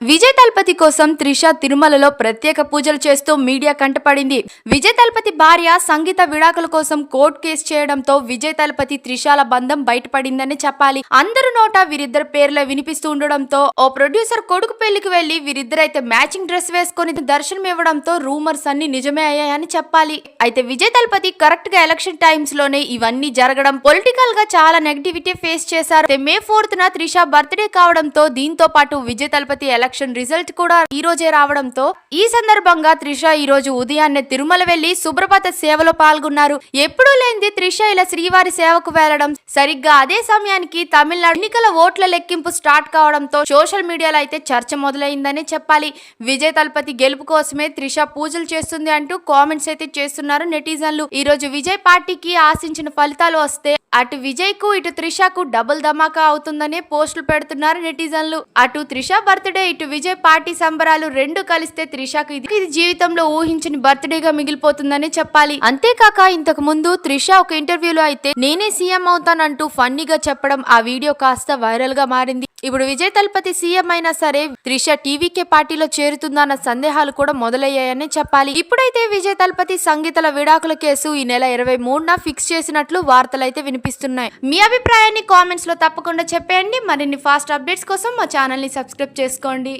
విజయ్ తలపతి కోసం త్రిష తిరుమలలో ప్రత్యేక పూజలు చేస్తూ మీడియా కంటపడింది. విజయ్ తలపతి భార్య సంగీత విడాకుల కోసం కోర్టు కేసు చేయడంతో విజయ్ తలపతి త్రిషాల బంధం బయటపడిందని చెప్పాలి. అందరు నోట వీరిద్దరు పేర్లే వినిపిస్తూ ఉండడంతో ఓ ప్రొడ్యూసర్ కొడుకు పెళ్లికి వెళ్లి వీరిద్దరైతే మ్యాచింగ్ డ్రెస్ వేసుకుని దర్శనం ఇవ్వడంతో రూమర్స్ అన్ని నిజమే అయ్యాయని చెప్పాలి. అయితే విజయ్ తలపతి కరెక్ట్ గా ఎలక్షన్ టైమ్స్ లోనే ఇవన్నీ జరగడం, పొలిటికల్ గా చాలా నెగటివిటీ ఫేస్ చేశారు. మే 4th త్రిష బర్త్డే కావడంతో దీంతో పాటు విజయ్ తలపతి ఎలక్షన్ రిజల్ట్ కూడా ఈ రోజే రావడంతో ఈ సందర్భంగా త్రిష ఈ రోజు ఉదయాన్నే తిరుమల వెళ్లి సుప్రభాత సేవలో పాల్గొన్నారు. ఎప్పుడూ లేనిది త్రిష ఇలా శ్రీవారి సేవకు వెళ్లడం, సరిగ్గా అదే సమయానికి తమిళనాడు ఎన్నికల ఓట్ల లెక్కింపు స్టార్ట్ కావడంతో సోషల్ మీడియాలో అయితే చర్చ మొదలైందని చెప్పాలి. విజయ్ తలపతి గెలుపు కోసమే త్రిష పూజలు చేస్తుంది అంటూ కామెంట్స్ అయితే చేస్తున్నారు నెటిజన్లు. ఈ రోజు విజయ్ పార్టీకి ఆశించిన ఫలితాలు వస్తే అటు విజయ్ కు ఇటు త్రిషకు డబుల్ ధమాకా అవుతుందనే పోస్టులు పెడుతున్నారు నెటిజన్లు. అటు త్రిష బర్త్డే, ఇటు విజయ్ పార్టీ సంబరాలు రెండు కలిస్తే త్రిషకు ఇది జీవితంలో ఊహించని బర్త్డేగా మిగిలిపోతుందని చెప్పాలి. అంతేకాక ఇంతకు ముందు త్రిష ఒక ఇంటర్వ్యూలో అయితే నేనే సీఎం అవుతానంటూ ఫన్నీగా చెప్పడం ఆ వీడియో కాస్త వైరల్ గా మారింది. ఇప్పుడు విజయ్ తలపతి సీఎం అయినా సరే త్రిష టీవీకే పార్టీలో చేరుతుందన్న సందేహాలు కూడా మొదలయ్యాయని చెప్పాలి. ఇప్పుడైతే విజయ్ తలపతి సంగీతల విడాకుల కేసు ఈ నెల 23న ఫిక్స్ చేసినట్లు వార్తలైతే వినిపిస్తున్నాయి. మీ అభిప్రాయాన్ని కామెంట్స్ లో తప్పకుండా చెప్పేయండి. మరిన్ని ఫాస్ట్ అప్డేట్స్ కోసం మా ఛానల్ ని సబ్స్క్రైబ్ చేసుకోండి.